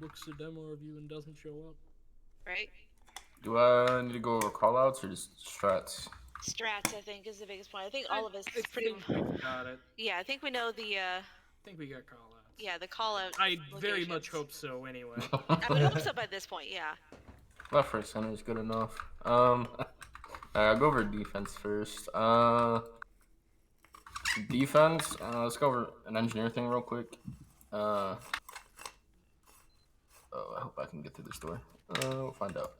books a demo review and doesn't show up. Right? Do I need to go over callouts or just strats? Strats, I think, is the biggest point. I think all of us I pretty. think we've got it. Yeah, I think we know the. I think we got callouts. Yeah, the call out. I very much hope so. Anyway. I would hope so by this point. Yeah. Left for center is good enough. I'll go over defense first. Defense. Let's go over an engineer thing real quick. Oh, I hope I can get through this door. We'll find out.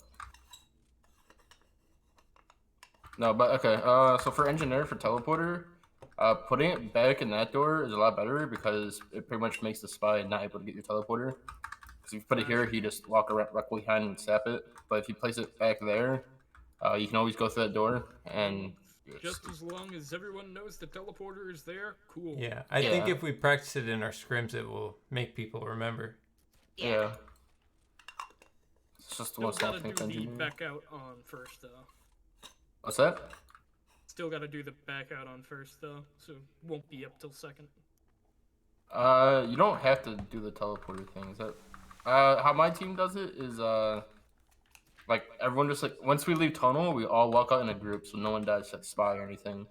No, but okay. So for engineer, for teleporter, putting it back in that door is a lot better because it pretty much makes the spy not able to get your teleporter. Because if you put it here, he just walk around right behind and sap it. But if you place it back there, you can always go through that door and. Just as long as everyone knows the teleporter is there, cool. Yeah, I think if we practice it in our scrims, it will make people remember. Yeah. It's just Still gotta do the back out on first, though. What's that? Still gotta do the back out on first, though, so won't be up till second. You don't have to do the teleporter thing. Is that how my team does it? Is like everyone just like once we leave tunnel, we all walk out in a group, so no one dies at spy or anything.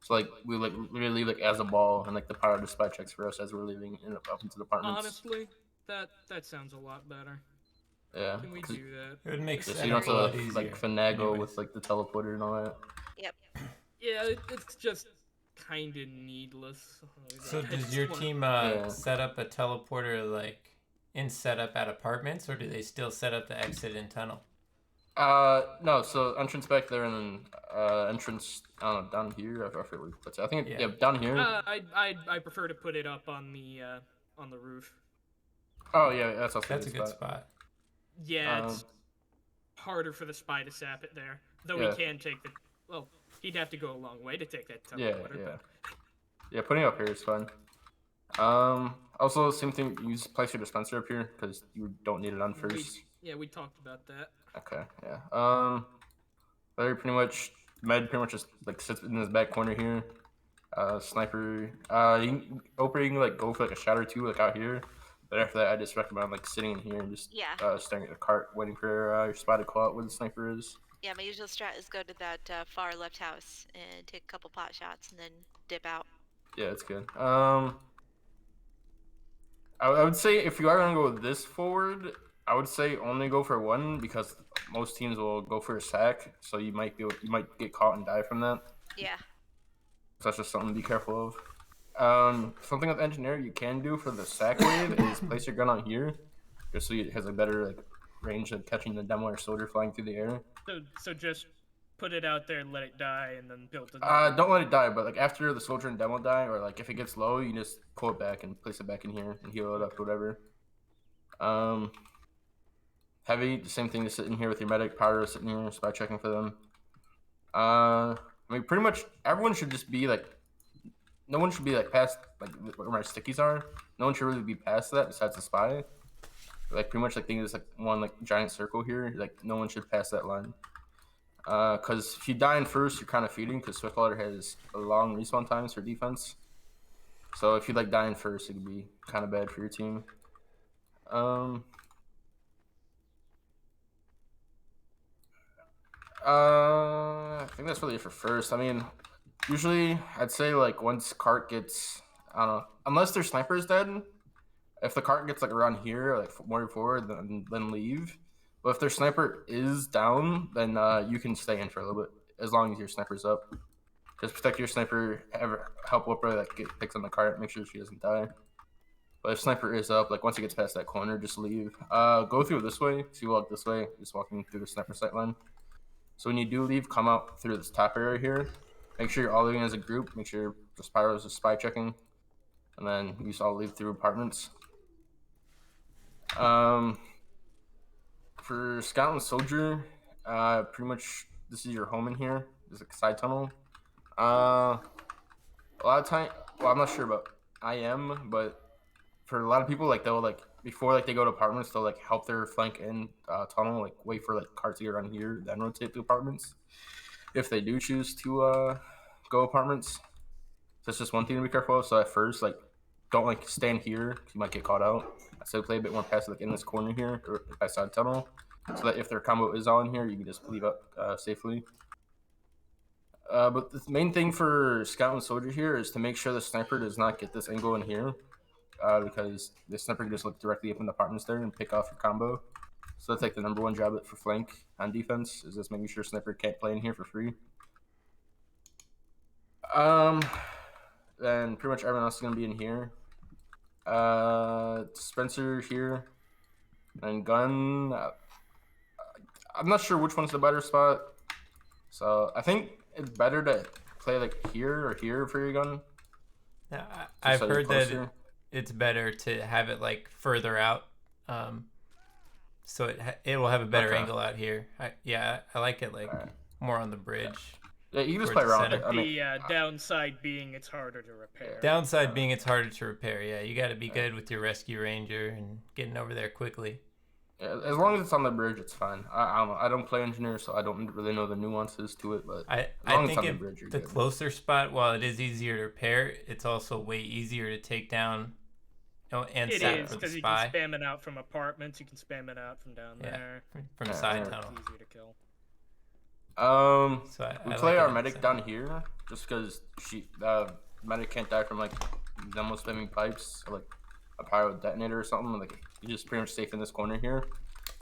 So like we like literally leave like as a ball, and like the power to spy checks for us as we're leaving up into the apartments. Honestly, that sounds a lot better. Yeah. Can we do that? It would make sense. So you don't have to like finagle with like the teleporter and all that. Yep. Yeah, it's just kind of needless. So does your team set up a teleporter like in setup at apartments, or do they still set up the exit in tunnel? No. So entrance back there, and then entrance. I don't know, down here. I forget what it's. I think down here. I prefer to put it up on the roof. Oh yeah, that's a good spot. Yeah, it's harder for the spy to sap it there. Though he can take the. Well, he'd have to go a long way to take that teleporter. Yeah, putting it up here is fun. Also, same thing. Use place your dispenser up here because you don't need it on first. We talked about that. Okay, yeah. Larry pretty much just like sits in this back corner here. Sniper. You can like go for like a shot or two like out here. But after that, I just recommend like sitting in here and just staring at the cart, waiting for your spy to call out where the sniper is. Yeah, my usual strat is go to that far left house and take a couple pot shots and then dip out. Yeah, that's good. I would say if you are gonna go this forward, I would say only go for one because most teams will go for a sack, so you might get caught and die from that. Yeah. So that's just something to be careful of. Something with engineer you can do for the sack wave is place your gun on here, just so it has a better like range of catching the demo or soldier flying through the air. So just put it out there and let it die, and then build it. Don't let it die, but like after the soldier and demo die, or like if it gets low, you just pull it back and place it back in here and heal it up, or whatever. Heavy, the same thing. Just sitting here with your medic. Power sitting here, spy checking for them. I mean, pretty much everyone should just be like. No one should be like past like where my stickies are. No one should really be past that besides the spy. Like pretty much like think there's like one like giant circle here. Like no one should pass that line. Because if you die in first, you're kind of feeding because Swiftwater has a long respawn times for defense. So if you like die in first, it could be kind of bad for your team. I think that's really it for first. I mean, usually I'd say like once cart gets, I don't know, unless their sniper is dead. If the cart gets like around here, like more forward, then leave. But if their sniper is down, then you can stay in for a little bit as long as your sniper's up. Just protect your sniper. Help Whipper that picks on the cart. Make sure she doesn't die. But if sniper is up, like once it gets past that corner, just leave. Go through this way. So you walk this way, just walking through the sniper sight line. So when you do leave, come out through this top area here. Make sure you're all leaving as a group. Make sure the Spyros is spy checking. And then you just all leave through apartments. For Scout and Soldier, pretty much this is your home in here. There's a side tunnel. A lot of time, well, I'm not sure about IM, but for a lot of people, like they'll like before like they go to apartments, they'll like help their flank in tunnel, like wait for like cars to get around here, then rotate to apartments. If they do choose to go apartments, that's just one thing to be careful of. So at first, like don't like stand here. You might get caught out. So play a bit more past like in this corner here or by side tunnel, so that if their combo is all in here, you can just leave up safely. But the main thing for Scout and Soldier here is to make sure the sniper does not get this angle in here, because the sniper can just look directly up in the apartments there and pick off your combo. So that's like the #1 job for flank on defense, is just making sure sniper can't play in here for free. Then pretty much everyone else is gonna be in here. Spencer here, and gun. I'm not sure which one's the better spot, so I think it's better to play like here or here for your gun. Yeah, I've heard that it's better to have it like further out, so it will have a better angle out here. I like it like more on the bridge. Yeah, you can just play around it. The downside being it's harder to repair. Downside being it's harder to repair. Yeah, you got to be good with your rescue ranger and getting over there quickly. Yeah, as long as it's on the bridge, it's fine. I don't know. I don't play engineer, so I don't really know the nuances to it. But I think on the bridge, the closer spot, while it is easier to repair, it's also way easier to take down. And it is, because you can spam it out from apartments. You can spam it out from down there. From side tunnel. It's easier to kill. We play our medic down here just because medic can't die from like demo spamming pipes or like a pyro detonator or something. Like you're just pretty much safe in this corner here.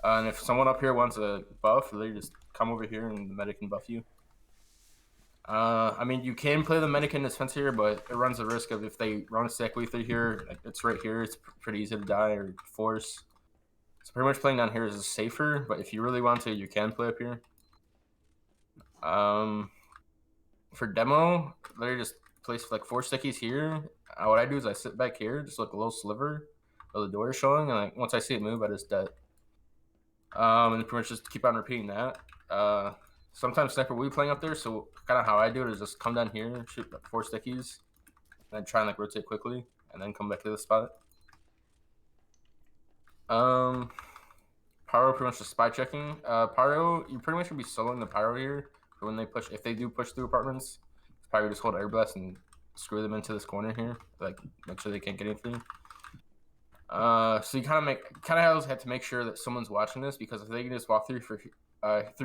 And if someone up here wants a buff, they just come over here and the medic can buff you. I mean, you can play the medic in defense here, but it runs the risk of if they run a stack way through here, like it's right here, it's pretty easy to die or force. So pretty much playing down here is safer, but if you really want to, you can play up here. For demo, literally just place like 4 stickies here. What I do is I sit back here, just like a little sliver of the door is showing, and like once I see it move, I just dead. And pretty much just keep on repeating that. Sometimes sniper will be playing up there, so kind of how I do it is just come down here, shoot like 4 stickies, and then try and like rotate quickly, and then come back to the spot. Pyro pretty much just spy checking. Pyro, you pretty much should be soloing the pyro here. When they push, if they do push through apartments, it's probably just hold air blast and screw them into this corner here, like make sure they can't get anything. So you kind of have to make sure that someone's watching this, because if they can just walk through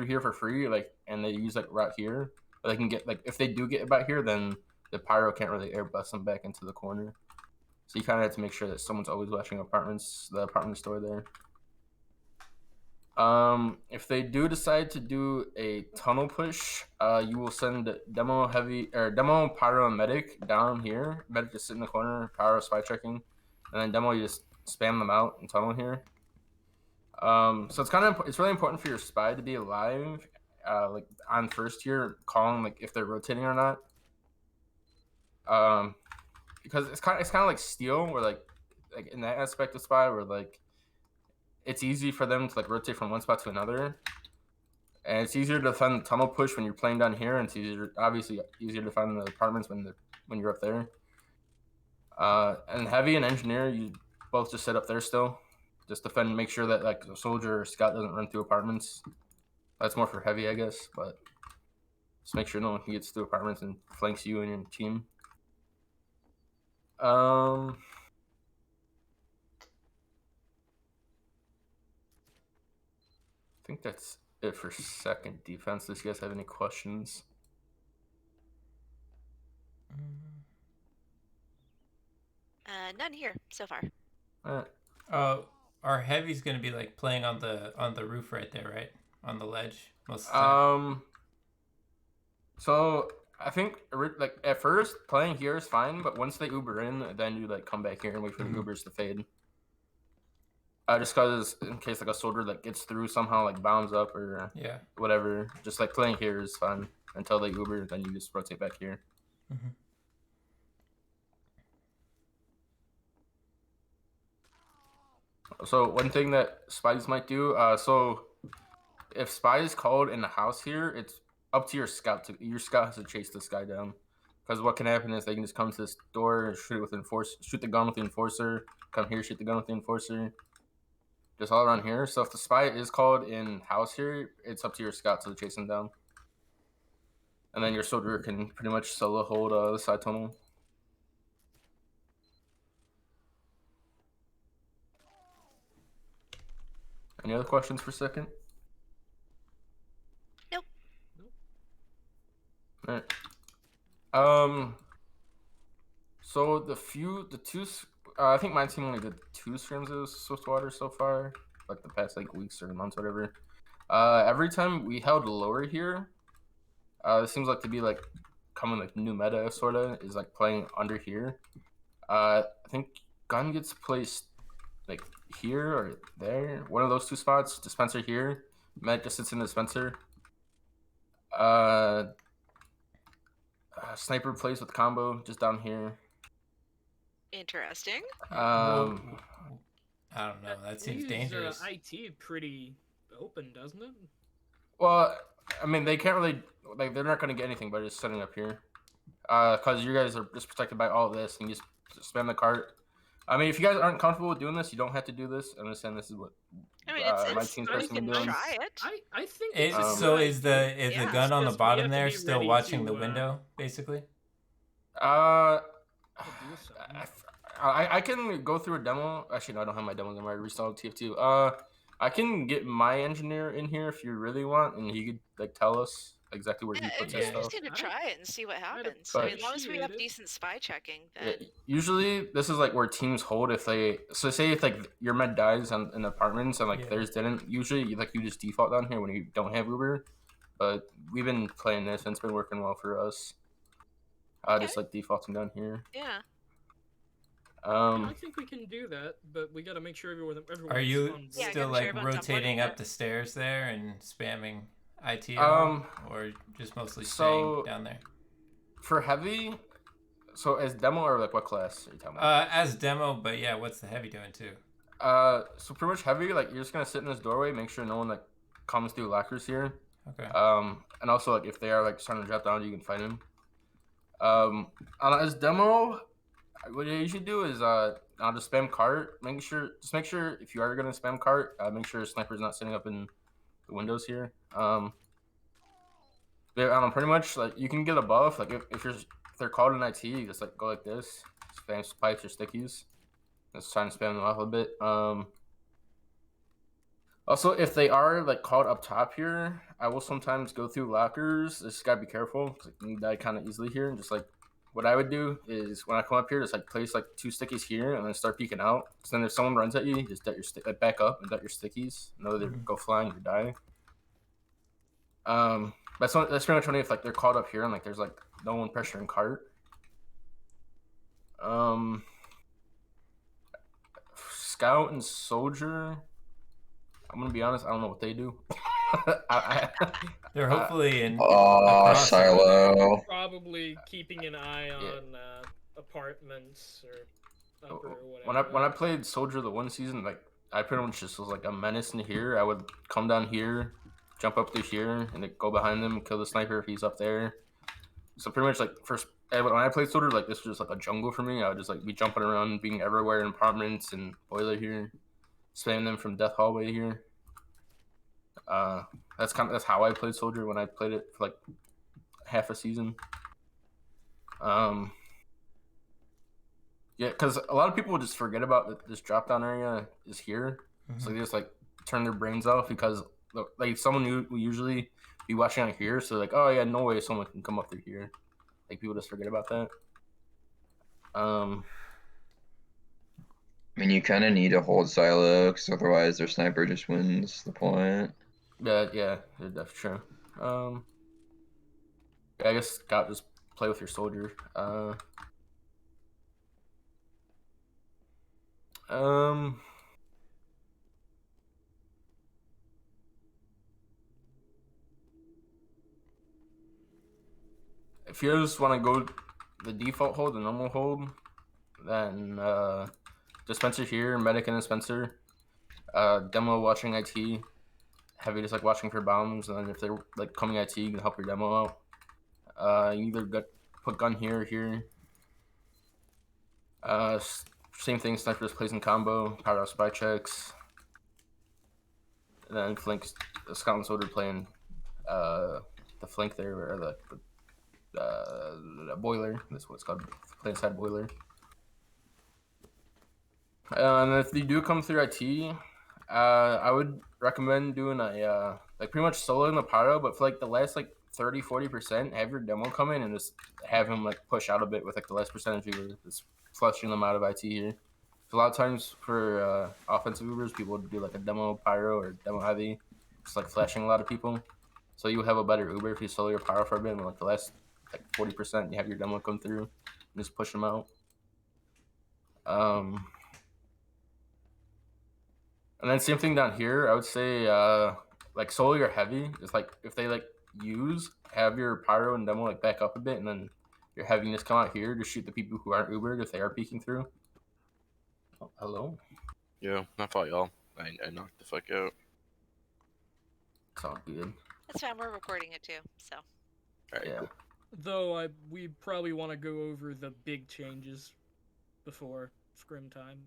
here for free, like, and they use like route here, they can get like if they do get about here, then the pyro can't really air blast them back into the corner. So you kind of have to make sure that someone's always watching the apartment store there. If they do decide to do a tunnel push, you will send demo pyro and medic down here. Medic just sit in the corner, pyro spy checking, and then demo you just spam them out and tunnel here. So it's really important for your spy to be alive, like on first here, calling like if they're rotating or not. Because it's kind of like steel, where like in that aspect of spy, where like it's easy for them to like rotate from one spot to another, and it's easier to defend the tunnel push when you're playing down here, and it's obviously easier to defend the apartments when you're up there. And heavy and engineer, you both just sit up there still, just defend, make sure that like a soldier or scout doesn't run through apartments. That's more for heavy, I guess, but just make sure no one gets through apartments and flanks you and your team. I think that's it for second defense. Does you guys have any questions? None here so far. Our heavy's gonna be like playing on the roof right there, right? On the ledge most of the time. So I think like at first playing here is fine, but once they Uber in, then you like come back here and wait for the Ubers to fade. Just cause in case like a soldier that gets through somehow like bounds up or whatever, just like playing here is fun until they Uber, then you just rotate back here. Mm-hmm. So one thing that spies might do, so if spy is called in the house here, it's up to your scout has to chase this guy down, because what can happen is they can just come to this door, shoot the gun with the enforcer, come here, shoot the gun with the enforcer. Just all around here. So if the spy is called in house here, it's up to your scout to chase him down. And then your soldier can pretty much solo hold the side tunnel. Any other questions for second? Nope. All right. So I think my team only did 2 scrims of Swiftwater so far, like the past like weeks or months, whatever. Every time we held lower here, it seems like to be like coming like new meta sorta is like playing under here. I think gun gets placed like here or there, one of those 2 spots. Dispenser here, med just sits in the dispenser. Sniper plays with combo just down here. Interesting. I don't know. That seems dangerous. IT pretty open, doesn't it? Well, I mean, they can't really like. They're not going to get anything by just setting up here, because you guys are just protected by all of this, and you just spam the cart. I mean, if you guys aren't comfortable with doing this, you don't have to do this. I'm just saying this is what I mean, my team's personally can doing. try it. I think So is the gun on the bottom there be still ready watching to, the window, basically? I can go through a demo. Actually, no, I don't have my demo in my restyled TF2. I can get my engineer in here if you really want, and he could like tell us exactly where he puts his I'm stuff. just gonna try it and see what happens. But- I mean, as long as we have decent spy checking, then Usually, this is like where teams hold if they. So say if like your med dies in apartments and like theirs didn't. Usually, like you just default down here when you don't have Uber. But we've been playing this and it's been working well for us. Just like defaulting down here. yeah. I think we can do that, but we got to make sure everyone. Are you on board. still like rotating up the stairs there and spamming IT at Um, all? Or just mostly so- staying down there? For heavy, so as demo or like what class are you talking about? As demo, but yeah, what's the heavy doing too? So pretty much heavy, like you're just gonna sit in this doorway, make sure no one like comes through lockers here. Okay. And also like if they are like trying to drop down, you can find them. As demo, what you should do is I'll just spam cart. Make sure if you are gonna spam cart, make sure sniper's not sitting up in the windows here. Pretty much like you can get a buff. Like if they're called in IT, you just like go like this, spam spikes or stickies. Just trying to spam them off a bit. Also, if they are like called up top here, I will sometimes go through lockers. Just gotta be careful because you can die kind of easily here. And just like what I would do is when I come up here, just like place like 2 stickies here and then start peeking out. So then if someone runs at you, just dot your back up and dot your stickies. Know they go flying or die. That's pretty much only if like they're called up here and like there's like no one pressuring cart. Scout and soldier. I'm gonna be honest. I don't know what they do. They're hopefully in. Silo. Probably keeping an eye on apartments or upper or whatever. When I played soldier the one season, like I pretty much just was like a menace in here. I would come down here, jump up to here, and then go behind them, kill the sniper if he's up there. So pretty much like when I played soldier, like this was just like a jungle for me. I would just like be jumping around, being everywhere in apartments and boiler here, spamming them from death hallway here. That's how I played soldier when I played it for like half a season. Yeah, because a lot of people just forget about this drop down area is here, so they just like turn their brains off because like someone will usually be watching out here, so like, oh yeah, no way someone can come up through here. Like people just forget about that. I mean, you kind of need to hold silo because otherwise their sniper just wins the point. Yeah, that's true. Yeah, I guess Scout just play with your soldier. If you just want to go the default hold, the normal hold, then dispenser here, medic and dispenser, demo watching IT, heavy just like watching for bombs, and then if they're like coming IT, you can help your demo out. You either put gun here or here. Same thing, sniper just plays in combo, power out spy checks. And then flanks, the scout and soldier playing the flank there, or the boiler. That's what it's called. Play inside boiler. And if you do come through IT, I would recommend doing a like pretty much soloing the pyro, but for like the last like 30-40%, have your demo come in and just have him like push out a bit with like the last percentage of just flushing them out of IT here. So a lot of times for offensive Ubers, people would do like a demo pyro or demo heavy, just like flashing a lot of people. So you have a better Uber if you solo your pyro for a bit, and like the last like 40%, you have your demo come through and just push them out. And then same thing down here. I would say like solo your heavy. Just like if they like have your pyro and demo like back up a bit, and then your heaviness come out here to shoot the people who aren't Ubered if they are peeking through. Oh, hello. Yeah, I fought y'all. I knocked the fuck out. It's all good. That's fine. We're recording it too, so. All right, Yeah. cool. Though we probably want to go over the big changes before scrim time.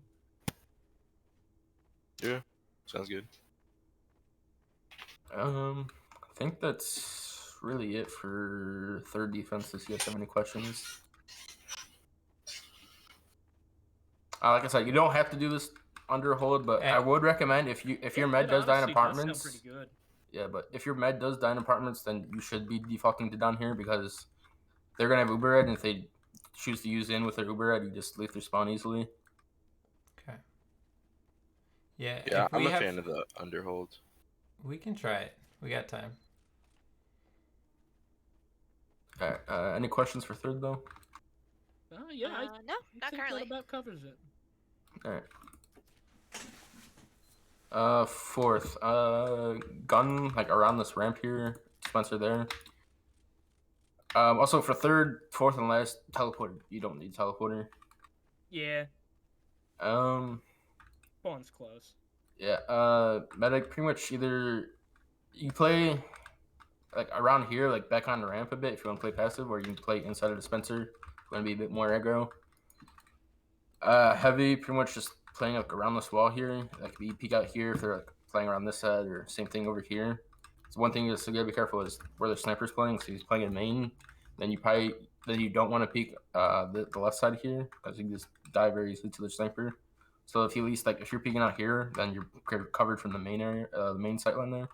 Yeah, sounds good. I think that's really it for third defense. If you guys have any questions. Like I said, you don't have to do this under hold, but I would recommend if your med does die in apartments. Pretty good. Yeah, but if your med does die in apartments, then you should be defaulting to down here because they're gonna have Uber Ed, and if they choose to use in with their Uber Ed, you just leave their spawn easily. Okay. Yeah. Yeah, I'm a fan of the underhold. We can try it. We got time. All right. Any questions for third though? Yeah. No, not currently. That about covers it. All right. Fourth, gun like around this ramp here, Spencer there. Also for third, fourth, and last, teleporter. You don't need teleporter. Yeah. Spawn's close. Yeah. Medic pretty much either you play like around here, like back on the ramp a bit if you want to play passive, or you can play inside of dispenser. Going to be a bit more aggro. Heavy pretty much just playing like around this wall here. Like you peek out here if they're like playing around this side, or same thing over here. So one thing is you gotta be careful is where the sniper's playing. So he's playing in main, then you don't want to peek the left side here because you can just die very easily to the sniper. So if you at least like if you're peeking out here, then you're covered from the main area, the main sight line there.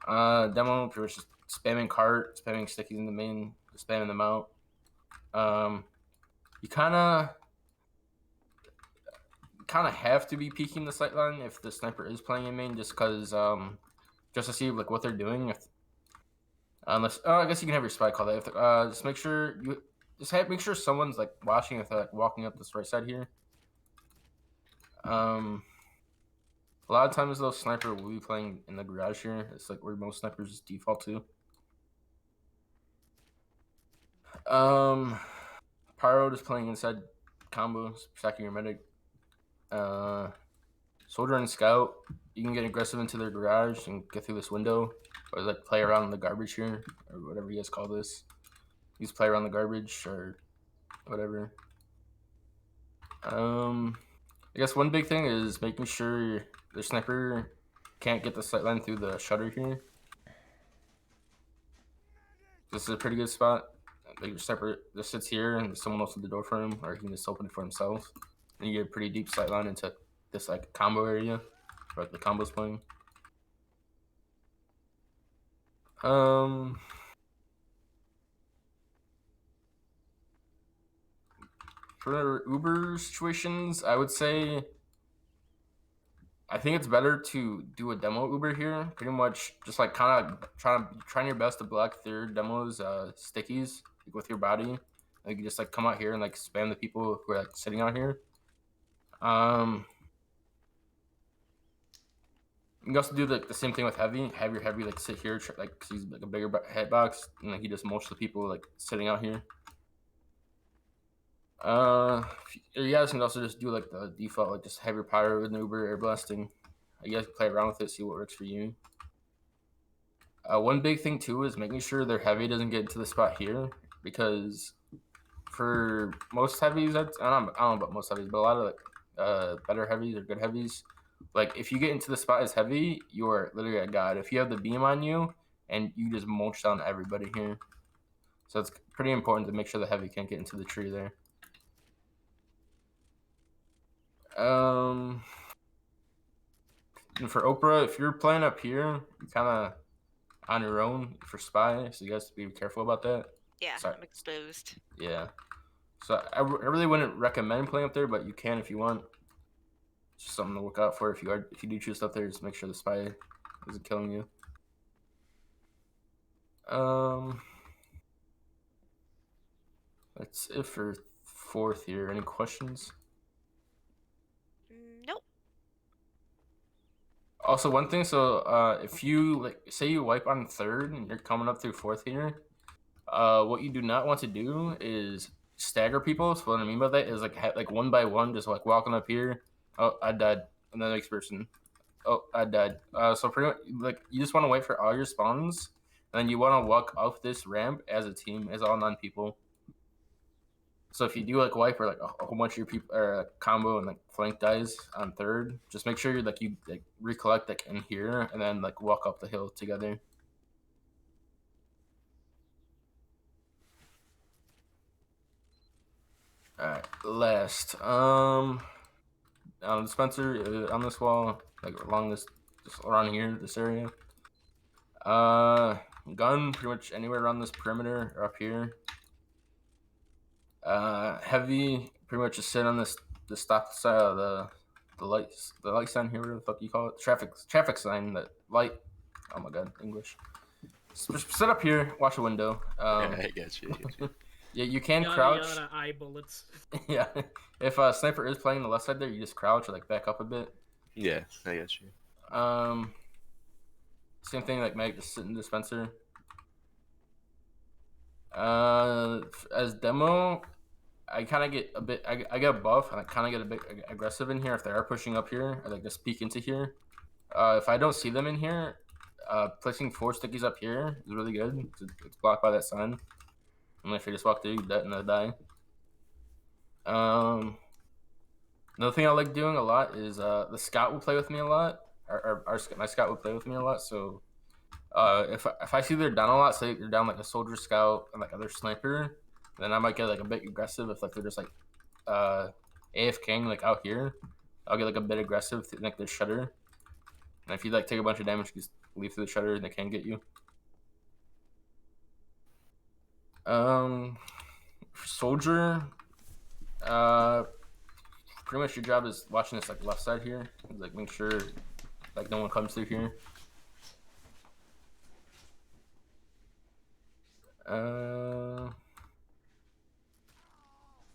Demo pretty much just spamming cart, spamming stickies in the main, just spamming them out. You kind of have to be peeking the sight line if the sniper is playing in main, just because just to see like what they're doing. Unless I guess you can have your spy call that. If just make sure make sure someone's like watching if they're like walking up this right side here. A lot of times though, sniper will be playing in the garage here. It's like where most snipers default to. Pyro just playing inside combos, stacking your medic. Soldier and scout, you can get aggressive into their garage and get through this window, or like play around in the garbage here, or whatever you guys call this. You just play around the garbage or whatever. I guess one big thing is making sure the sniper can't get the sightline through the shutter here. This is a pretty good spot. Like your sniper just sits here and someone opens the door for him, or he can just open it for himself. And you get a pretty deep sightline into this like combo area where the combo's playing. For Uber situations, I would say I think it's better to do a demo Uber here. Pretty much just like kind of trying your best to block their demos stickies with your body. Like you just like come out here and like spam the people who are like sitting out here. You can also do the same thing with heavy. Have your heavy like sit here, like cause he's like a bigger head box, and like he just mulch the people like sitting out here. You guys can also just do like the default, like just have your pyro with an Uber air blasting. You guys can play around with it, see what works for you. One big thing too is making sure their heavy doesn't get into the spot here, because for most heavies, I don't know about most heavies, but a lot of like better heavies or good heavies, like if you get into the spot as heavy, you are literally a god. If you have the beam on you and you just mulch down everybody here, so it's pretty important to make sure the heavy can't get into the tree there. And for Oprah, if you're playing up here, you're kind of on your own for spy, so you guys have to be careful about that. Yeah, I'm exposed. Yeah. So I really wouldn't recommend playing up there, but you can if you want. It's just something to look out for if you do choose up there. Just make sure the spy isn't killing you. That's it for 4th here. Any questions? Nope. Also, one thing. So, if you say you wipe on 3rd and you're coming up through 4th here, what you do not want to do is stagger people. So what I mean by that is like one by one, just like walking up here. Oh, I died. And the next person. Oh, I died. So pretty much like you just want to wait for all your spawns, and then you want to walk up this ramp as a team, as all non-people. So if you do like wipe or like a whole bunch of your people or combo and like flank dies on 3rd, just make sure you recollect like in here and then like walk up the hill together. Alright, last. Dispenser on this wall, like along this, just around here, this area. Gun pretty much anywhere around this perimeter or up here. Heavy pretty much just sit on this the stop side of the light sign here, whatever the fuck you call it, traffic sign, that light. Oh my god, English. Just sit up here, watch a window. Yeah, I get you. Yeah, you can yada, crouch. Yada, eye bullets. Yeah, if a sniper is playing the left side there, you just crouch or like back up a bit. Yeah, I get you. Same thing, like Mag, just sit in the dispenser. As demo, I kind of get a bit. I get a buff, and I kind of get a bit aggressive in here if they are pushing up here, or like just peek into here. If I don't see them in here, placing 4 stickies up here is really good. It's blocked by that sign. And if you just walk through, you die. Another thing I like doing a lot is the scout will play with me a lot. My scout will play with me a lot. So if I see they're down a lot, say they're down like a soldier scout and like other sniper, then I might get like a bit aggressive. If like they're just like AFKing like out here, I'll get like a bit aggressive through like their shutter. And if you like take a bunch of damage, you just leave through the shutter and they can't get you. Soldier, pretty much your job is watching this like left side here, like make sure like no one comes through here.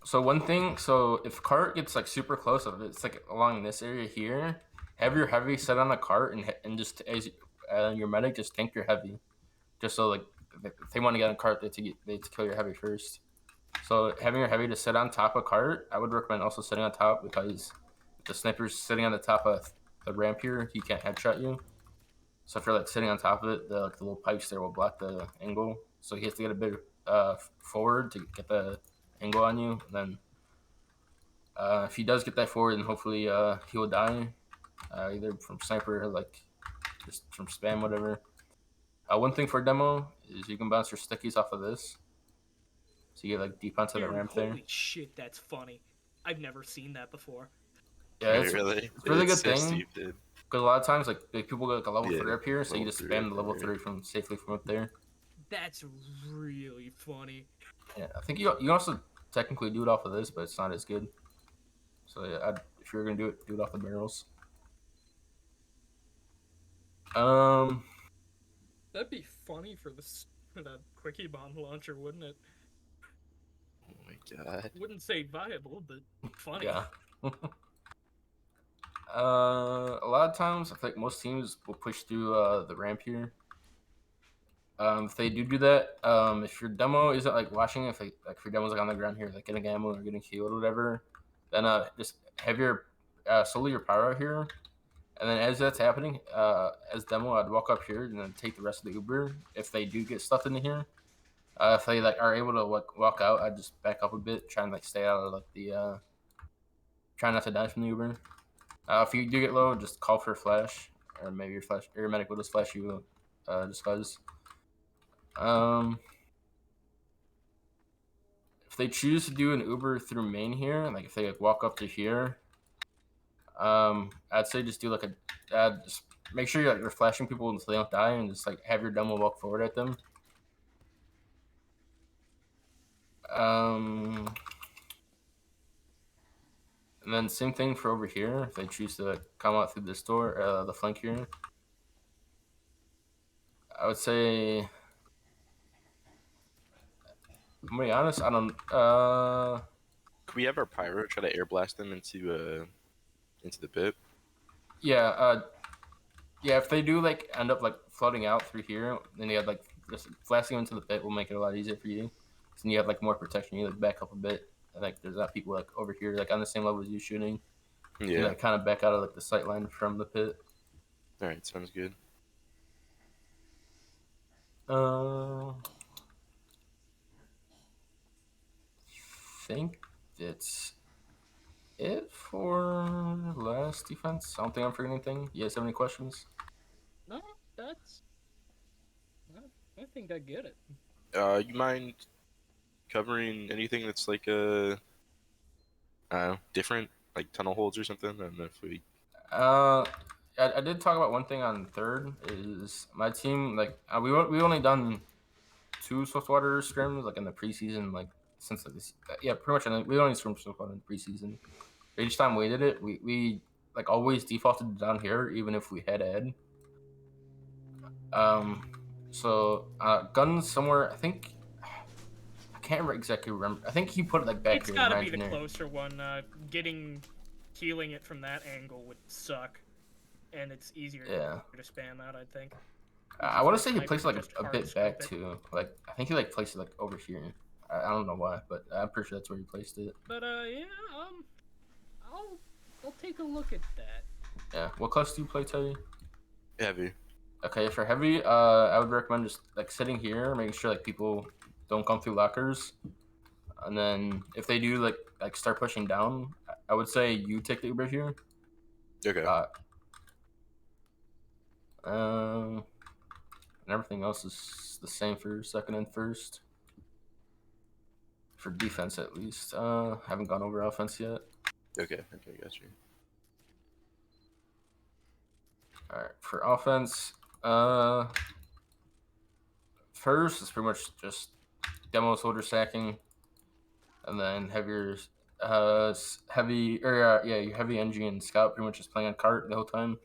So one thing, so if cart gets like super close, if it's like along this area here, have your heavy set on the cart and just as your medic just tank your heavy, just so like if they want to get on a cart, they have to kill your heavy first. So having your heavy to sit on top of cart, I would recommend also sitting on top, because if the sniper's sitting on the top of the ramp here, he can't headshot you. So if you're like sitting on top of it, the little pipes there will block the angle. So he has to get a bit forward to get the angle on you. And then if he does get that forward, then hopefully he will die, either from sniper or like just from spam, whatever. One thing for demo is you can bounce your stickies off of this, so you get like deep onto the ramp there. Holy shit, that's funny. I've never seen that before. Yeah, it's really good thing. Because a lot of times, like people get like a level 3 up here, so you just spam the level 3 safely from up there. That's really funny. Yeah, I think you also technically do it off of this, but it's not as good. So yeah, if you're gonna do it off the barrels. That'd be funny for the quickie bomb launcher, wouldn't it? Oh my god. Wouldn't say viable, but funny. Yeah. A lot of times, I think most teams will push through the ramp here. If they do that, if your demo isn't like watching, if your demo's like on the ground here, like getting ammo or getting killed or whatever, then just have your slowly your power out here, and then as that's happening, as demo, I'd walk up here and then take the rest of the Uber. If they do get stuff into here, if they like are able to walk out, I'd just back up a bit, try and like stay out of like the try not to die from the Uber. If you do get low, just call for a flash, or maybe your medic will just flash you just cause. If they choose to do an Uber through main here, like if they like walk up to here, I'd say just do like just make sure you're flashing people until they don't die, and just like have your demo walk forward at them. And then same thing for over here. If they choose to come out through this door, the flank here, I would say, I'm gonna be honest, I don't. Could we have our pyro try to air blast them into the pit? Yeah. Yeah. If they do like end up like floating out through here, then you have like just blasting into the pit will make it a lot easier for you. So you have like more protection. You like back up a bit. Like there's not people like over here like on the same level as you shooting. Yeah. You like kind of back out of like the sight line from the pit. All right, sounds good. Think that's it for last defense. I don't think I'm forgetting anything. You guys have any questions? No, that's. I think I get it. You mind covering anything that's like different, like tunnel holes or something? I don't know if we. I did talk about one thing on third. Is my team like we only done 2 Swiftwater scrims like in the preseason, like since like this, yeah, pretty much. We only scrimmed Swiftwater in the preseason. But each time we did it, we like always defaulted down here, even if we had ed. So guns somewhere. I think I can't exactly remember. I think he put it like back It's here. gotta be the closer one. Healing it from that angle would suck, and it's easier to spam out. I think. I want to say he placed it like a bit back too. Like I think he like placed it like over here. I don't know why, but I'm pretty sure that's where he placed it. But yeah, I'll take a look at that. Yeah. What class do you play, Teddy? Heavy. Okay, for heavy, I would recommend just like sitting here, making sure like people don't come through lockers, and then if they do like start pushing down, I would say you take the Uber here. Okay. And everything else is the same for second and first. For defense, at least. Haven't gone over offense yet. Okay, got you. All right, for offense, first is pretty much just demo soldier sacking, and then heavier, heavy NG and scout pretty much just playing on cart the whole time.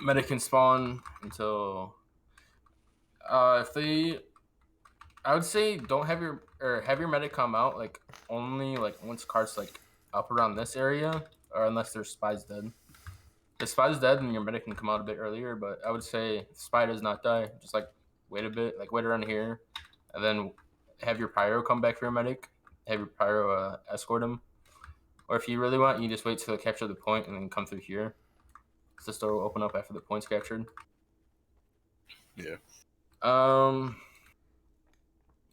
Medic can spawn until if they, I would say don't have your medic come out like only like once cart's like up around this area, or unless their spy's dead. If spy's dead, then your medic can come out a bit earlier, but I would say if spy does not die, just like wait a bit, like wait around here, and then have your pyro come back for your medic, have your pyro escort him. Or if you really want, you just wait till they capture the point and then come through here. This door will open up after the point's captured. Yeah.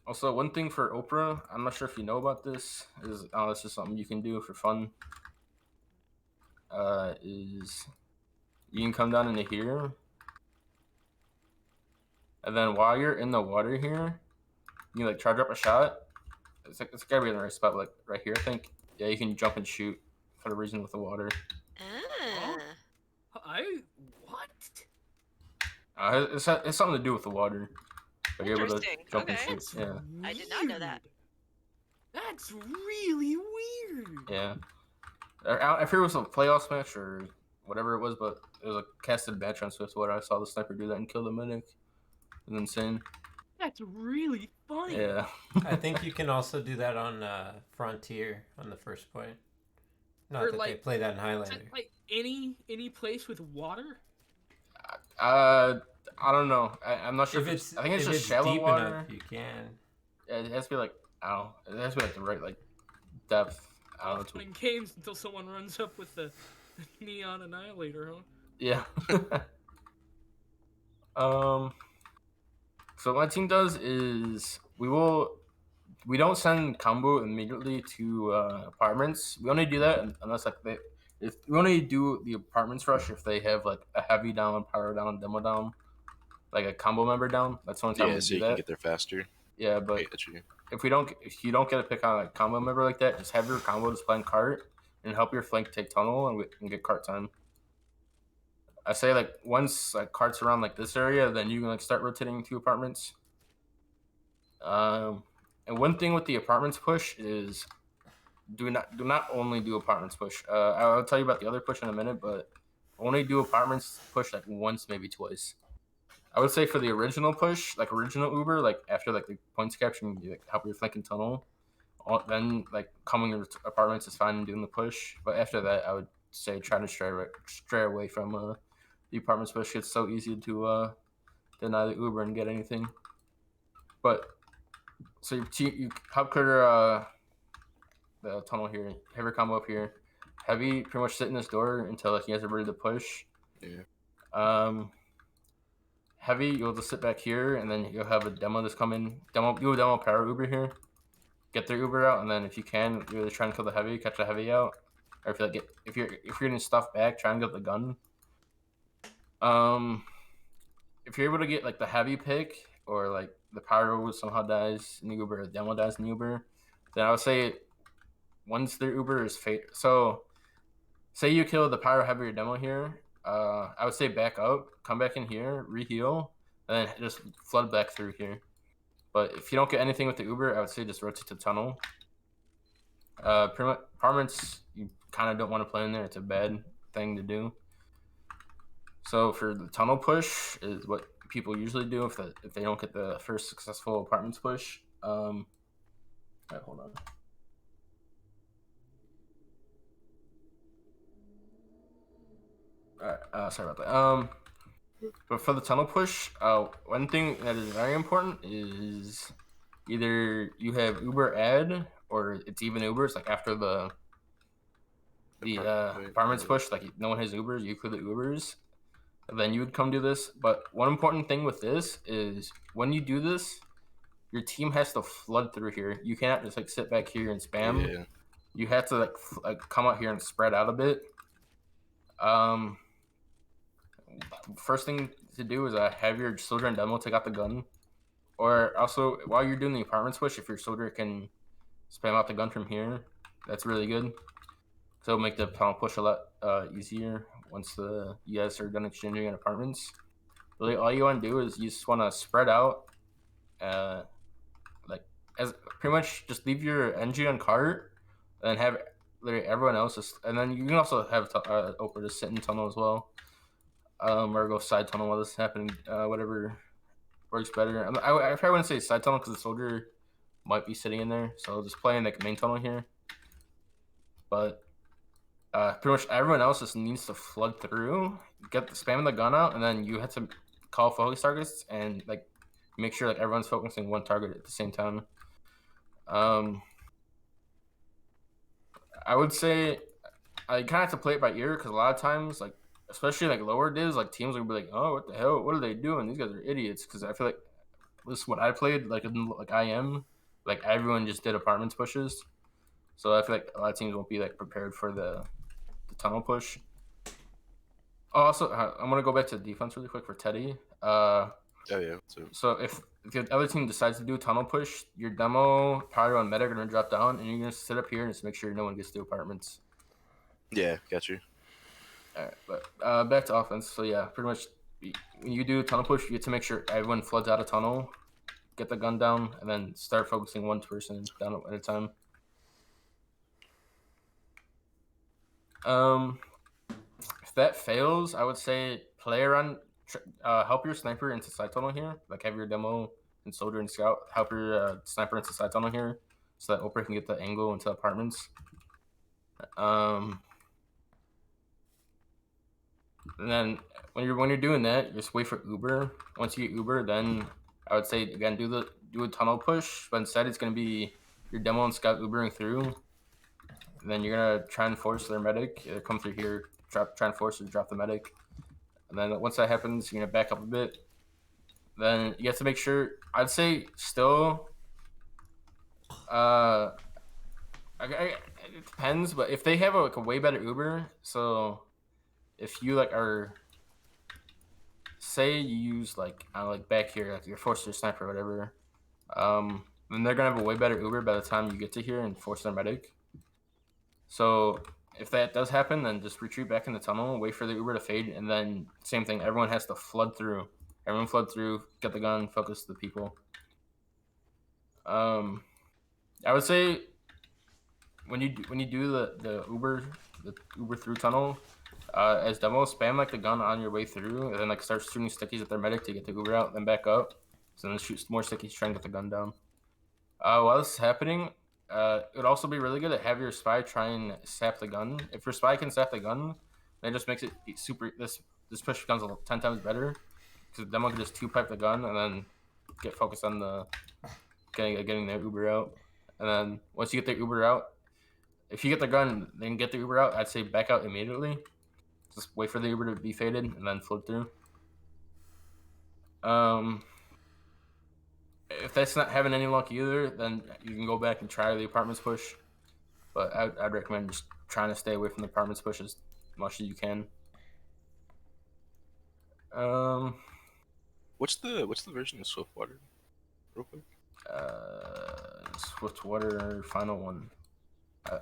Also, one thing for Oprah, I'm not sure if you know about this, is this is something you can do for fun. Is you can come down into here, and then while you're in the water here, you can like charge up a shot. It's gotta be in the right spot, like right here, I think. Yeah, you can jump and shoot for the reason with the water. Ah. It's something to do with the water. But you're able to jump and shoot. That's yeah. I did not know that. That's really weird. Yeah. I forget it was a playoffs match or whatever it was, but it was a casted match on Swiftwater. I saw the sniper do that and kill the medic. It was insane. That's really funny. Yeah. I think you can also do that on Frontier on the first point. Not Or that like, they play that in Highlander. Is that like any place with water? I don't know. I'm not sure. I think it's just it's shallow deep water. enough, you can. Yeah, it has to be like I don't know. It has to be like the right like depth. I don't know. Playing games until someone runs up with the neon annihilator, huh? Yeah. So what my team does is we don't send combo immediately to apartments. We only do that unless like we only do the apartments rush if they have like a heavy down, power down, demo down, like a combo member down. That's the only time we do that. Yeah, so you can get there faster. Yeah, but if you don't get a pick on a combo member like that, just have your combo just playing cart. and help your flank take tunnel and get cart time. I say like once like carts around like this area, then you can like start rotating to apartments. And one thing with the apartments push is do not only do apartments push. I'll tell you about the other push in a minute, but only do apartments push like once, maybe twice. I would say for the original push, like original Uber, like after like the points capture, you like help your flanking tunnel. Then like coming to apartments is fine and doing the push, but after that, I would say try to stray away from the apartments push. It's so easy to deny the Uber and get anything. But so you help clear the tunnel here. Have your combo up here. Heavy pretty much sit in this door until like he has a ready to push. Yeah. Heavy, you'll just sit back here, and then you'll have a demo just come in. Do a demo power Uber here. Get their Uber out, and then if you can, really try and kill the heavy, catch the heavy out. Or if you're getting stuff back, try and get the gun. If you're able to get like the heavy pick, or like the power Uber somehow dies in the Uber, or the demo dies in the Uber, then I would say once their Uber is so say you kill the power heavy demo here, I would say back up, come back in here, reheal, and then just flood back through here. But if you don't get anything with the Uber, I would say just rotate to tunnel. Apartments, you kind of don't want to play in there. It's a bad thing to do. So for the tunnel push is what people usually do if they don't get the first successful apartments push. All right, hold on. All right, sorry about that. But for the tunnel push, one thing that is very important is either you have Uber add or it's even Ubers. Like after the apartments push, like no one has Ubers, you clear the Ubers, and then you would come do this. But one important thing with this is when you do this, your team has to flood through here. You cannot just like sit back here and spam. Yeah. You have to like come out here and spread out a bit. First thing to do is have your soldier and demo take out the gun, or also while you're doing the apartment push, if your soldier can spam out the gun from here, that's really good. So it'll make the tunnel push a lot easier once you guys are done exchanging in apartments. Really, all you want to do is you just want to spread out, like as pretty much just leave your NG on cart, and have literally everyone else and then you can also have Oprah just sit in tunnel as well. Or go side tunnel while this is happening. Whatever works better. I probably wouldn't say side tunnel because the soldier might be sitting in there, so just play in like main tunnel here. But pretty much everyone else just needs to flood through, spamming the gun out, and then you have to call focus targets and like make sure like everyone's focusing one target at the same time. I would say I kind of have to play it by ear because a lot of times like, especially like lower divs, like teams will be like, "Oh, what the hell? What are they doing? These guys are idiots." Because I feel like this is what I played like IM, like everyone just did apartments pushes, so I feel like a lot of teams won't be like prepared for the tunnel push. Also, I'm gonna go back to the defense really quick for Teddy. Oh yeah. So if the other team decides to do a tunnel push, your demo, pyro, and meta are gonna drop down, and you're gonna sit up here and just make sure no one gets to apartments. Yeah, got you. All right, but back to offense. So yeah, pretty much when you do a tunnel push, you have to make sure everyone floods out of tunnel, get the gun down, and then start focusing one person down at a time. If that fails, I would say play around, help your sniper into side tunnel here. Like have your demo and soldier and scout help your sniper into side tunnel here, so that Oprah can get the angle into apartments. And then when you're doing that, just wait for Uber. Once you get Uber, then I would say again do a tunnel push, but instead it's gonna be your demo and scout Ubering through. And then you're gonna try and force their medic. Either come through here, try and force or drop the medic. And then once that happens, you're gonna back up a bit. Then you have to make sure. I'd say still. It depends, but if they have like a way better Uber, so if you like are, say you use like back here, like your forcer sniper or whatever, then they're gonna have a way better Uber by the time you get to here and force their medic. So if that does happen, then just retreat back in the tunnel, wait for the Uber to fade, and then same thing. Everyone has to flood through. Everyone flood through, get the gun, focus the people. I would say when you do the Uber through tunnel, as demo, spam like the gun on your way through, and then like start shooting stickies at their medic to get the Uber out, then back up. So then shoot more stickies, try and get the gun down. While this is happening, it would also be really good to have your spy try and sap the gun. If your spy can sap the gun, then it just makes it super. This push becomes 10 times better because the demo can just 2-pipe the gun and then get focused on the getting their Uber out. And then once you get the Uber out, if you get the gun, then get the Uber out. I'd say back out immediately. Just wait for the Uber to be faded and then float through. If that's not having any luck either, then you can go back and try the apartments push. But I'd recommend just trying to stay away from the apartments push as much as you can. What's the version of Swiftwater? Real quick. Swiftwater final one.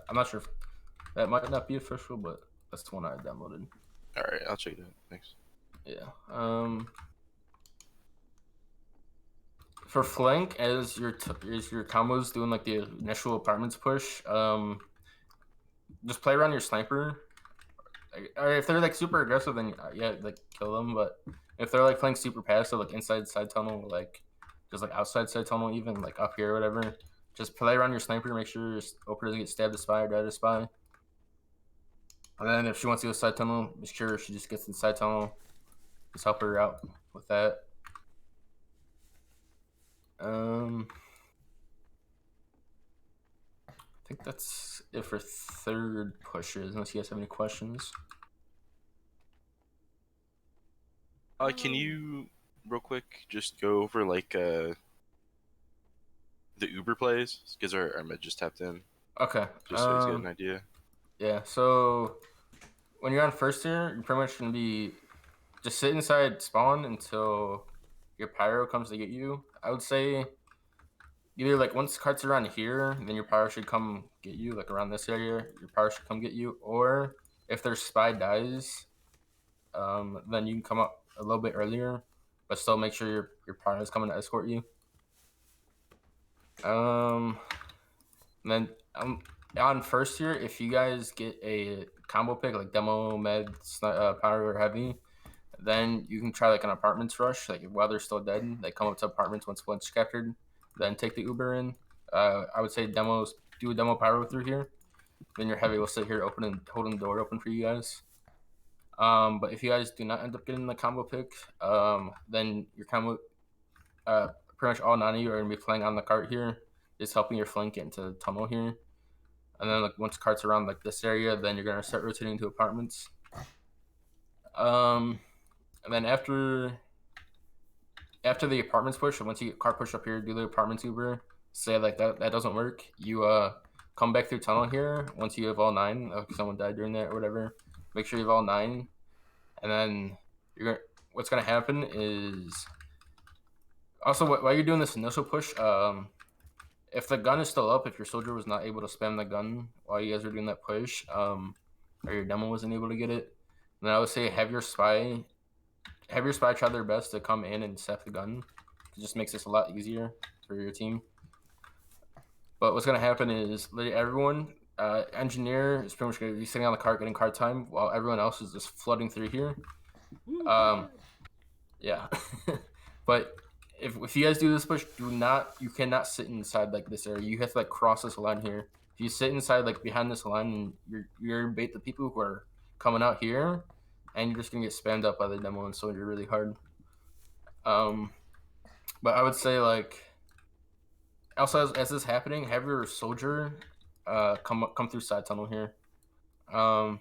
I'm not sure if that might not be official, but that's the one I downloaded. All right, I'll check it out. Thanks. Yeah. For flank, as your combos doing like the initial apartments push, just play around your sniper. Or if they're like super aggressive, then yeah, like kill them. But if they're like playing super passive, like inside side tunnel, like just like outside side tunnel, even like up here or whatever, just play around your sniper. Make sure your Oprah doesn't get stabbed to spy or died to spy. And then if she wants to go side tunnel, make sure she just gets in side tunnel. Just help her out with that. I think that's it for third pushes, unless you guys have any questions. Can you, real quick, just go over like the Uber plays? Because our med just tapped in. Okay. Just so he's got an idea. Yeah, so when you're on first tier, you're pretty much gonna be just sit inside spawn until your pyro comes to get you. I would say either like once carts are around here, then your pyro should come get you, like around this area, your pyro should come get you. Or if their spy dies, then you can come up a little bit earlier, but still make sure your pyro is coming to escort you. And then on first tier, if you guys get a combo pick like demo, med, pyro, or heavy, then you can try like an apartments rush. Like while they're still dead, they come up to apartments once one's captured. Then take the Uber in. I would say do a demo pyro through here. Then your heavy will sit here holding the door open for you guys. But if you guys do not end up getting the combo pick, then your combo, pretty much all 9 of you are gonna be playing on the cart here, just helping your flank get into the tunnel here. And then like once carts around like this area, then you're gonna start rotating to apartments. And then after the apartments push, once you get car push up here, do the apartments Uber. Say like that doesn't work. You come back through tunnel here once you have all 9. Like someone died during that or whatever. Make sure you have all 9, and then what's gonna happen is also while you're doing this initial push, if the gun is still up, if your soldier was not able to spam the gun while you guys are doing that push, or your demo wasn't able to get it, then I would say have your spy try their best to come in and sap the gun. It just makes this a lot easier for your team. But what's gonna happen is everyone, engineer is pretty much gonna be sitting on the cart getting cart time while everyone else is just flooding through here. Yeah. But if you guys do this push, you cannot sit inside like this area. You have to like cross this line here. If you sit inside like behind this line, you're bait the people who are coming out here, and you're just gonna get spammed up by the demo and soldier really hard. But I would say like also as this is happening, have your soldier come through side tunnel here. And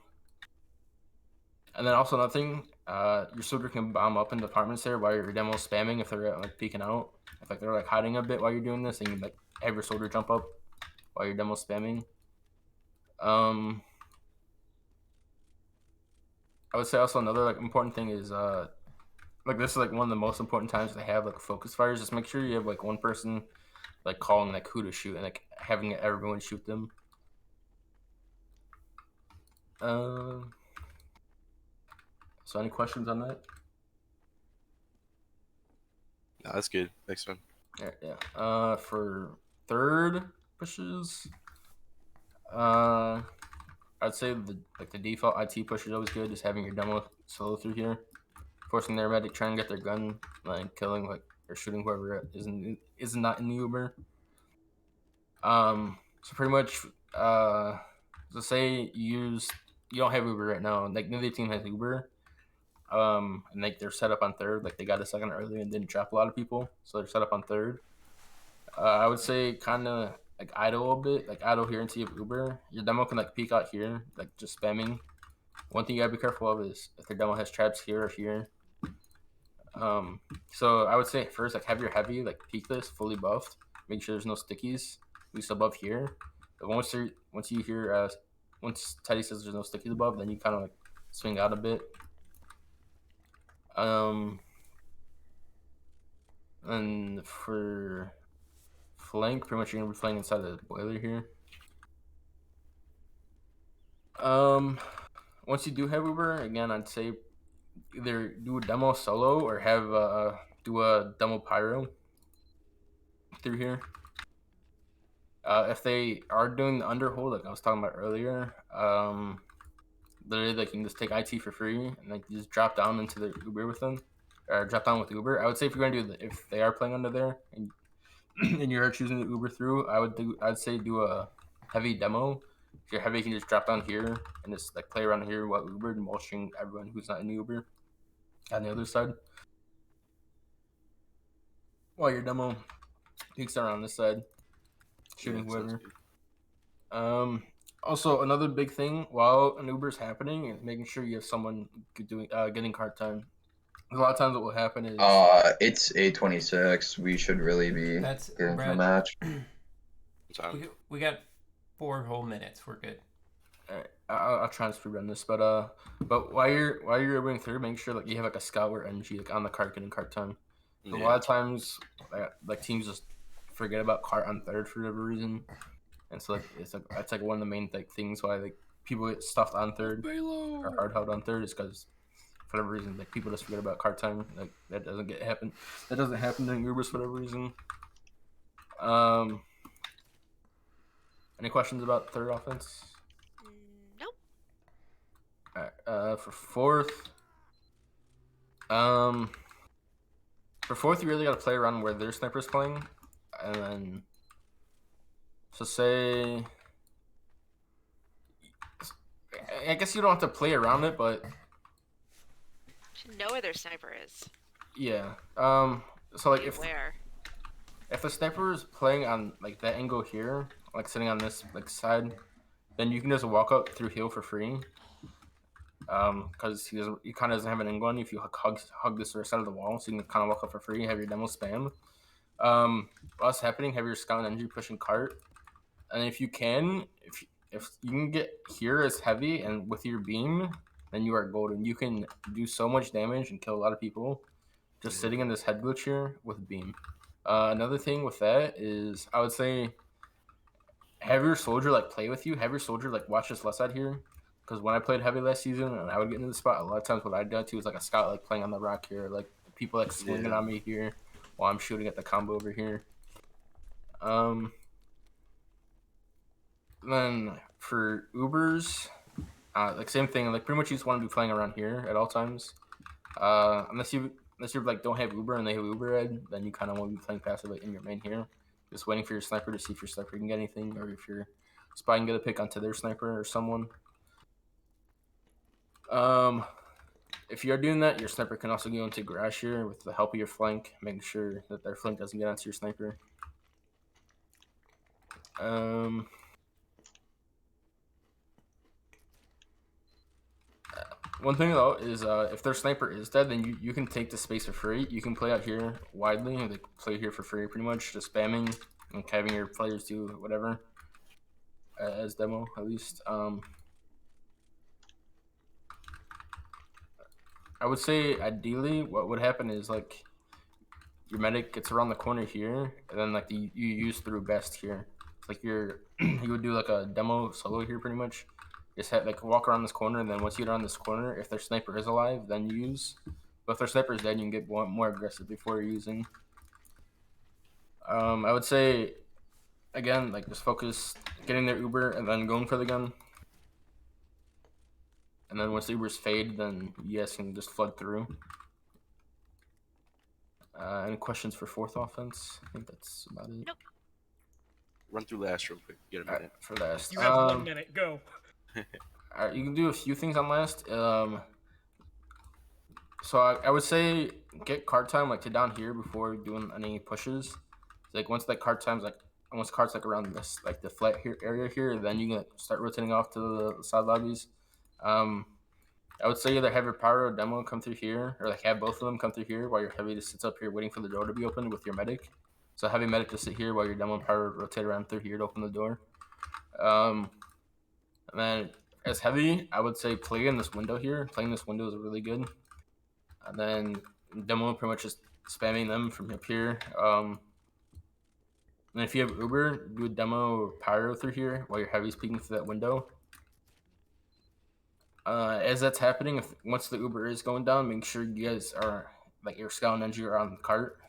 then also another thing, your soldier can bomb up in departments there while your demo spamming if they're like peeking out. If like they're like hiding a bit while you're doing this, and you like have your soldier jump up while your demo spamming. I would say also another like important thing is like this is like one of the most important times to have like focus fires. Just make sure you have like one person like calling like who to shoot and like having everyone shoot them. So any questions on that? No, that's good. Next one. Yeah. For third pushes, I'd say the default IT push is always good. Just having your demo solo through here, forcing their medic, trying to get their gun, like killing or shooting whoever is not in the Uber. So pretty much, so say you don't have Uber right now, like neither team has Uber. And like they're set up on third, like they got a second early and didn't trap a lot of people, so they're set up on third. I would say kind of like idle a bit, like idle here and see if Uber. Your demo can like peek out here, like just spamming. One thing you gotta be careful of is if their demo has traps here or here. So I would say first like have your heavy like peek this fully buffed. Make sure there's no stickies, at least above here. But once you hear once Teddy says there's no stickies above, then you kind of like swing out a bit. And for flank, pretty much you're gonna be playing inside the boiler here. Once you do have Uber, again, I'd say either do a demo solo or have do a demo pyro through here. If they are doing the underhold, like I was talking about earlier, literally they can just take IT for free and like just drop down into the Uber with them, or drop down with Uber. I would say if you're gonna do if they are playing under there and and you're choosing the Uber through, I'd say do a heavy demo. If you're heavy, you can just drop down here and just like play around here while Uber and mulching everyone who's not in the Uber on the other side. While your demo peeks around this side, shooting whoever. Also another big thing while an Uber is happening is making sure you have someone doing getting cart time. A lot of times what will happen is it's 8:26. We should really be getting to the match. We got 4 whole minutes. We're good. All right, I'll try to speed run this, but while you're Ubering through, make sure like you have like a scout or NG like on the cart getting cart time. Yeah. A lot of times, like teams just forget about cart on third for whatever reason, and so that's like one of the main things why like people get stuffed on third or hard held on third is because for whatever reason like people just forget about cart time. Like that doesn't happen during Ubers for whatever reason. Any questions about third offense? Nope. Alright, for fourth, you really got to play around where their sniper's playing, and then so say, I guess you don't have to play around it, but Should know where their sniper is. Yeah. So like if the sniper is playing on like that angle here, like sitting on this like side, then you can just walk up through heal for free. Because he kind of doesn't have an angle on you if you hug this side of the wall, so you can kind of walk up for free, have your demo spam. While that's happening, have your scout and NG pushing cart, and if you can, if you can get here as heavy and with your beam, then you are golden. You can do so much damage and kill a lot of people just sitting in this head glitch here with beam. Another thing with that is I would say have your soldier like play with you. Have your soldier like watch this left side here. Because when I played heavy last season and I would get into the spot, a lot of times what I'd do too was like a scout like playing on the rock here, like people like swinging on me here while I'm shooting at the combo over here. Then for Ubers, like same thing, like pretty much you just want to be playing around here at all times. Unless you like don't have Uber and they have Uber Ed, then you kind of want to be playing passive like in your main here, just waiting for your sniper to see if your sniper can get anything, or if your spy can get a pick onto their sniper or someone. If you're doing that, your sniper can also go into garage here with the help of your flank, making sure that their flank doesn't get onto your sniper. One thing though is if their sniper is dead, then you can take the space for free. You can play out here widely, and they play here for free pretty much, just spamming and having your players do whatever as demo at least. I would say ideally what would happen is like your medic gets around the corner here, and then like you use through best here. Like you would do like a demo solo here pretty much. just like walk around this corner, and then once you get around this corner, if their sniper is alive, then use. But if their sniper is dead, you can get more aggressive before you're using. I would say, again, like just focus getting their Uber and then going for the gun. And then once the Ubers fade, then you guys can just flood through. Any questions for fourth offense? I think that's about it. Nope. Run through last real quick. Get a minute. For last. You have 1 minute. Go. Alright, you can do a few things on last. So I would say get card time like to down here before doing any pushes. Like once that card time's like once cards like around this like the flat here area here, then you can like, start rotating off to the side lobbies. I would say either have your pyro or demo come through here, or like have both of them come through here while your heavy just sits up here waiting for the door to be opened with your medic. So heavy medic to sit here while your demo and pyro rotate around through here to open the door. And then as heavy, I would say play in this window here. Playing this window is really good. And then demo pretty much just spamming them from up here. And if you have Uber, do a demo or pyro through here while your heavy's peeking through that window. As that's happening, once the Uber is going down, make sure you guys are like your scout and engineer are on the cart.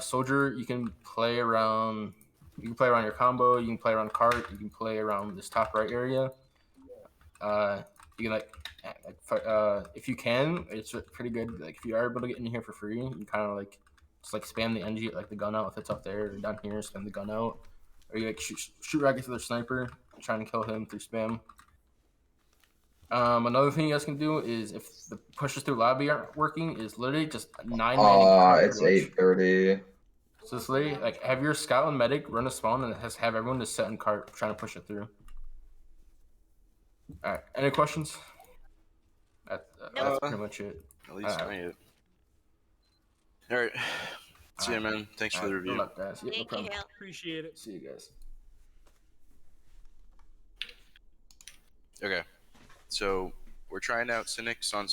Soldier, you can play around. You can play around your combo. You can play around cart. You can play around this top right area. You can if you can, it's pretty good. Like if you are able to get in here for free, you kind of like just like spam the NG like the gun out if it's up there or down here. Spam the gun out, or you like shoot rockets to their sniper, trying to kill him through spam. Another thing you guys can do is if the pushes through lobby aren't working, is literally just 9. It's 8:30. So it's literally like have your scout and medic run a spawn and have everyone just set in cart trying to push it through. All right, any questions? That's pretty much it. At least I it. All right. See you, man. Thanks for the review. Good luck, guys. Yeah, Thank no you, problem. Hale. Appreciate it. See you guys. Okay. So we're trying out Cynics on